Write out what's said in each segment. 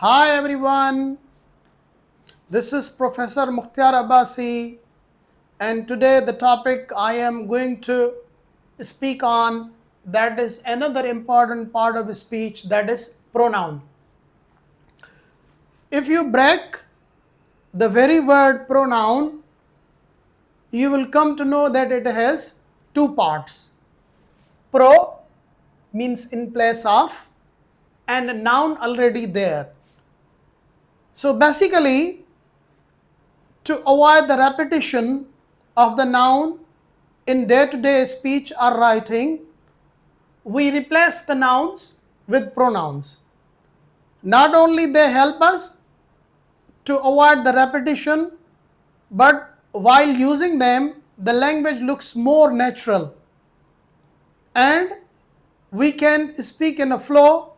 Hi everyone, this is Professor Mukhtar Abbasi, and today the topic I am going to speak on, that is another important part of speech, that is pronoun. If you break the very word pronoun, you will come to know that it has two parts. Pro means in place of, and a noun already there. So basically, to avoid the repetition of the noun in day-to-day speech or writing, we replace the nouns with pronouns. Not only they help us to avoid the repetition, but while using them, the language looks more natural and we can speak in a flow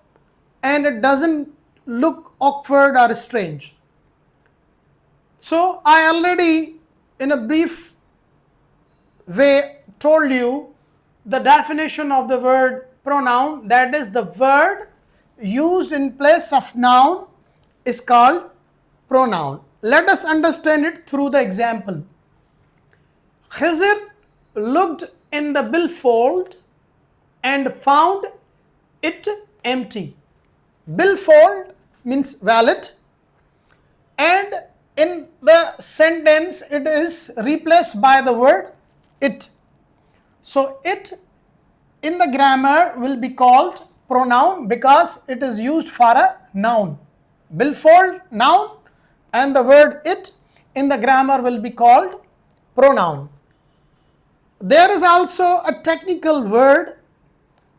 and it doesn't look awkward or strange. So I already in a brief way told you the definition of the word pronoun, that is the word used in place of noun is called pronoun. Let us understand it through the example. Khizr looked in the billfold and found it empty. Billfold means wallet, and in the sentence it is replaced by the word it. So it in the grammar will be called pronoun because it is used for a noun. Billfold noun, and the word it in the grammar will be called pronoun. There is also a technical word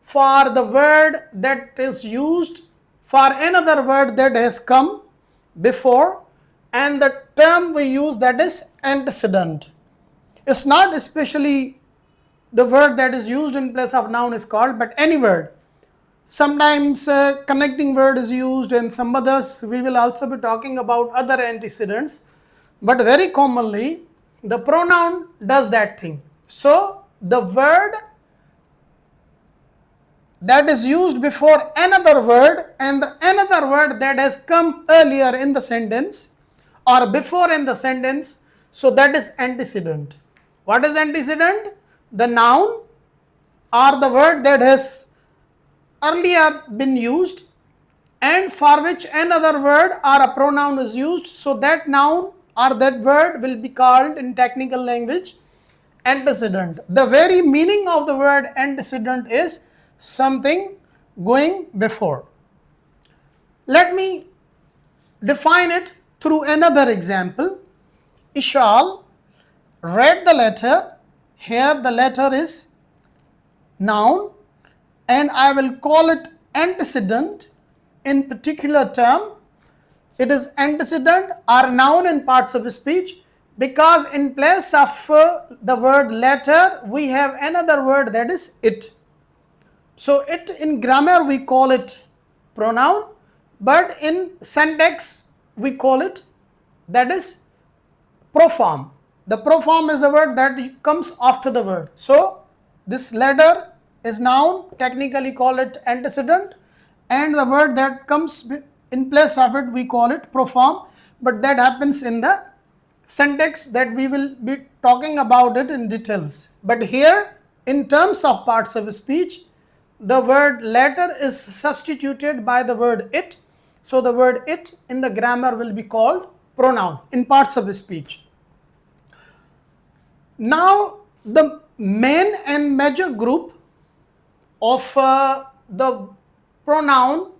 for the word that is used for another word that has come before, and the term we use, that is antecedent. It's not especially the word that is used in place of noun is called, but any word. Sometimes connecting word is used, and some others we will also be talking about other antecedents, but very commonly the pronoun does that thing. So the word that is used before another word and another word that has come earlier in the sentence or before in the sentence, so that is antecedent. What is antecedent? The noun or the word that has earlier been used and for which another word or a pronoun is used, so that noun or that word will be called in technical language antecedent. The very meaning of the word antecedent is something going before. Let me define it through another example. Eshal read the letter. Here the letter is noun and I will call it antecedent in particular term. It is antecedent or noun in parts of speech because in place of the word letter we have another word, that is it. So it in grammar we call it pronoun, but in syntax we call it, that is proform. The proform is the word that comes after the word. So this letter is noun, technically call it antecedent, and the word that comes in place of it we call it proform, but that happens in the syntax that we will be talking about it in details. But here in terms of parts of speech, the word letter is substituted by the word it, so the word it in the grammar will be called pronoun in parts of speech. Now the main and major group of the pronoun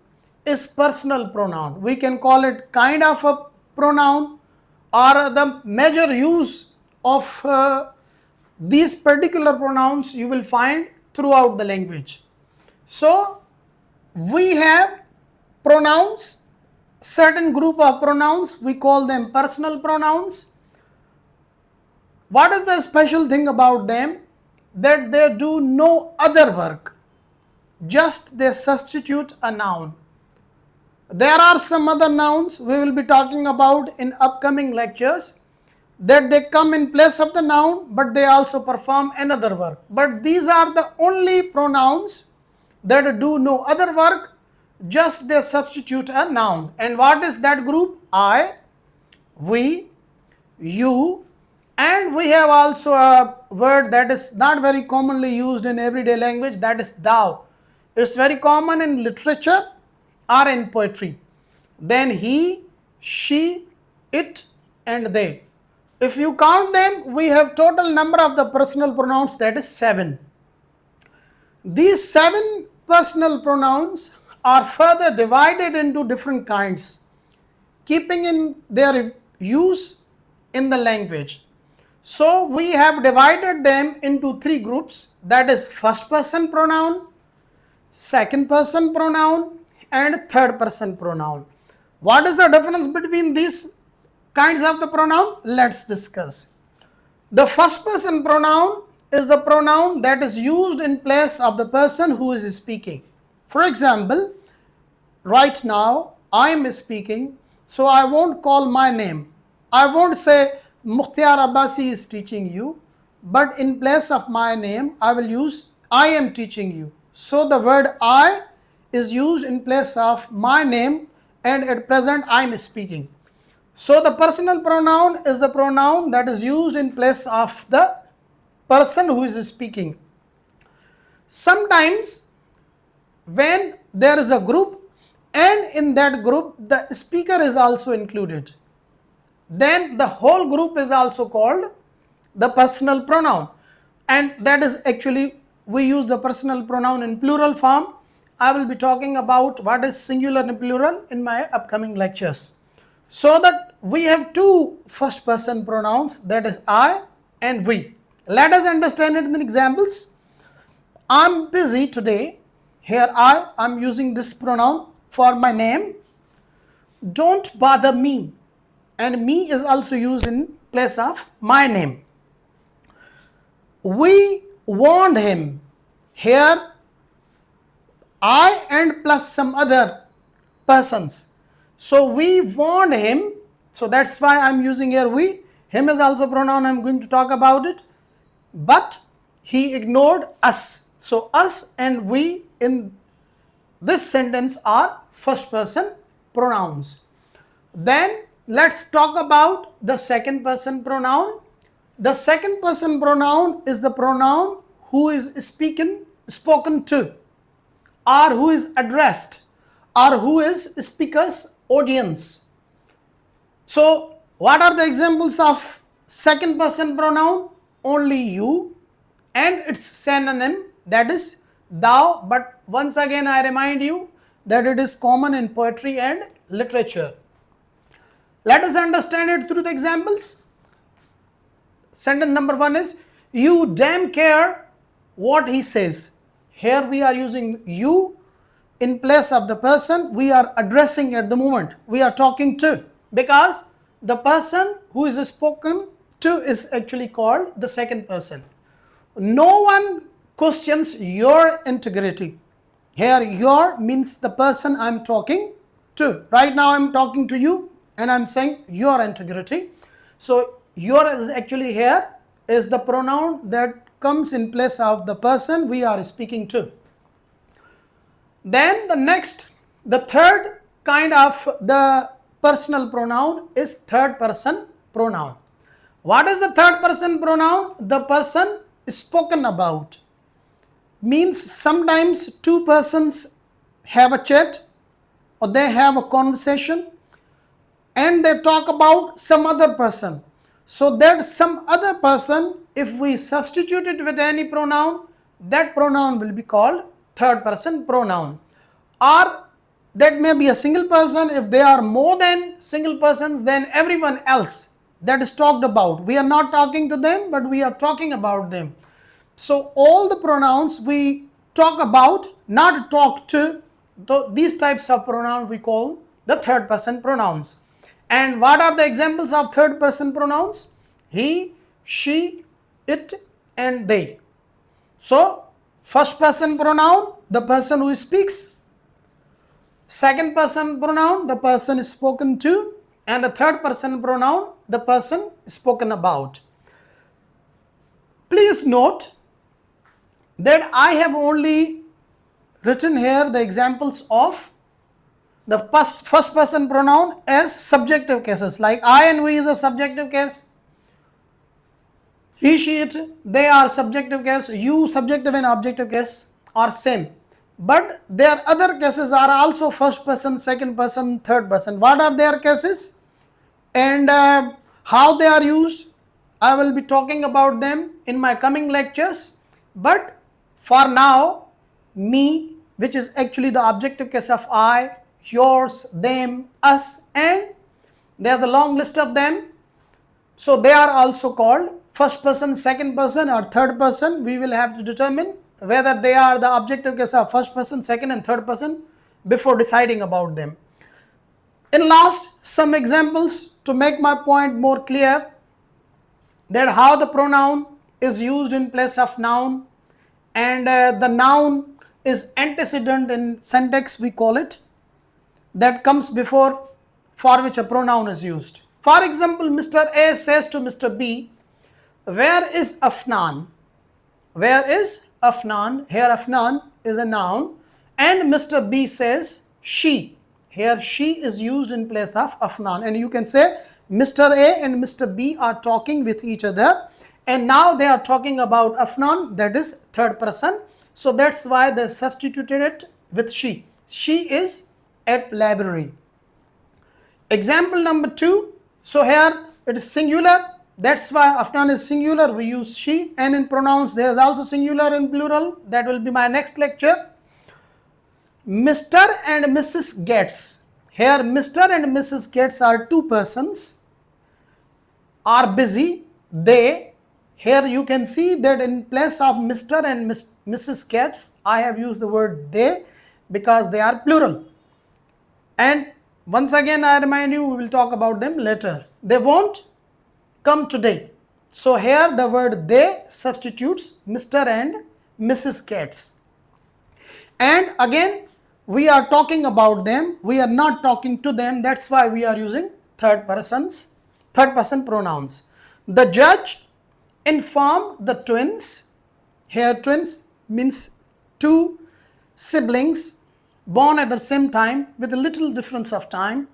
is personal pronoun. We can call it kind of a pronoun or the major use of these particular pronouns you will find throughout the language. So we have pronouns, certain group of pronouns, we call them personal pronouns. What is the special thing about them? That they do no other work, just they substitute a noun. There are some other nouns we will be talking about in upcoming lectures that they come in place of the noun, but they also perform another work. But these are the only pronouns that do no other work just they substitute a noun. And what is that group? I, we, you, and we have also a word that is not very commonly used in everyday language, that is thou. It's very common in literature or in poetry. Then he, she, it, and they. If you count them, we have total number of the personal pronouns, that is 7. These 7 personal pronouns are further divided into different kinds, keeping in their use in the language. So we have divided them into 3 groups, that is first person pronoun, second person pronoun, and third person pronoun. What is the difference between these kinds of the pronoun? Let's discuss. The first person pronoun is the pronoun that is used in place of the person who is speaking. For example, right now I am speaking, so I won't call my name. I won't say Mukhtiar Abbasi is teaching you, but in place of my name I will use I am teaching you. So the word I is used in place of my name, and at present I am speaking. So the personal pronoun is the pronoun that is used in place of the person who is speaking. Sometimes when there is a group and in that group the speaker is also included, then the whole group is also called the personal pronoun, and that is actually we use the personal pronoun in plural form. I will be talking about what is singular and plural in my upcoming lectures. So that we have 2 first person pronouns, that is I and we. Let us understand it in examples. I'm busy today. Here I'm using this pronoun for my name. Don't bother me. And me is also used in place of my name. We warned him. Here I and plus some other persons. So we warned him. So that's why I'm using here we. Him is also pronoun, I'm going to talk about it. But he ignored us. So us and we in this sentence are first person pronouns. Then let's talk about the second person pronoun. The second person pronoun is the pronoun who is spoken to, or who is addressed, or who is speaker's audience. So what are the examples of second person pronoun? Only you and its synonym, that is thou. But once again I remind you that it is common in poetry and literature. Let us understand it through the examples. Sentence number 1 is, you damn care what he says. Here we are using you in place of the person we are addressing at the moment. We are talking to, because the person who is spoken to is actually called the second person. No one questions your integrity. Here your means the person I'm talking to. Right now I'm talking to you and I'm saying your integrity. So your is actually here is the pronoun that comes in place of the person we are speaking to. Then the third kind of the personal pronoun is third person pronoun. What is the third person pronoun? The person spoken about. Means sometimes 2 persons have a chat or they have a conversation and they talk about some other person. So that some other person, if we substitute it with any pronoun, that pronoun will be called third person pronoun. Or that may be a single person. If they are more than single persons, then everyone else that is talked about. We are not talking to them, but we are talking about them. So all the pronouns we talk about, not talk to, these types of pronouns we call the third person pronouns. And what are the examples of third person pronouns? He, she, it, and they. So first person pronoun, the person who speaks. Second person pronoun, the person is spoken to. And the third person pronoun, the person spoken about. Please note that I have only written here the examples of The first person pronoun as subjective cases, like I and we is a subjective case, he, she, it, they are subjective case, you subjective and objective case are same. But their other cases are also first person, second person, third person. What are their cases and how they are used? I will be talking about them in my coming lectures. But for now, me, which is actually the objective case of I, yours, them, us, and there are the long list of them. So they are also called first person, second person, or third person. We will have to determine whether they are the objective case of first person, second, and third person before deciding about them. In last, some examples to make my point more clear, that how the pronoun is used in place of noun, and the noun is antecedent in syntax, we call it, that comes before, for which a pronoun is used. For example, Mr. A says to Mr. B, where is Afnan? Where is Afnan? Here Afnan is a noun, and Mr. B says she. Here she is used in place of Afnan, and you can say Mr. A and Mr. B are talking with each other, and now they are talking about Afnan, that is third person. So that's why they substituted it with she. She is at library. Example number 2. So here it is singular. That's why Afnan is singular. We use she. And in pronouns there is also singular and plural. That will be my next lecture. Mr. and Mrs. Gates. Here Mr. and Mrs. Gates are two persons, are busy. They. Here you can see that in place of Mr. and Mrs. Gates, I have used the word they because they are plural. And once again I remind you, we will talk about them later. They won't come today. So here the word they substitutes Mr. and Mrs. Gates. And again we are talking about them, we are not talking to them. That's why we are using third person pronouns. The judge informed the twins. Here twins means two siblings born at the same time with a little difference of time,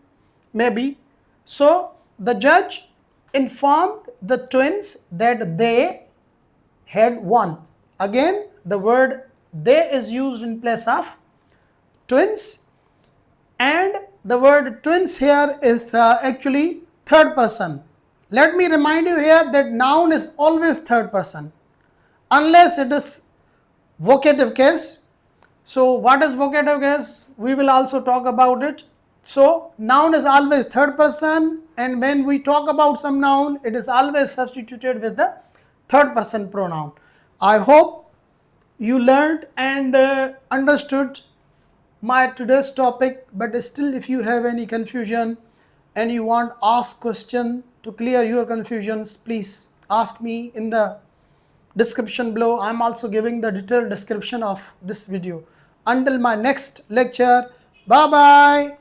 maybe. So the judge informed the twins that they had won. Again the word they is used in place of twins, and the word twins here is actually third person. Let me remind you here that noun is always third person unless it is vocative case. So what is vocative case? We will also talk about it. So noun is always third person, and when we talk about some noun, it is always substituted with the third person pronoun. I hope you learned and understood my today's topic, but still if you have any confusion and you want ask question to clear your confusions, please ask me in the description below. I am also giving the detailed description of this video. Until my next lecture, bye bye.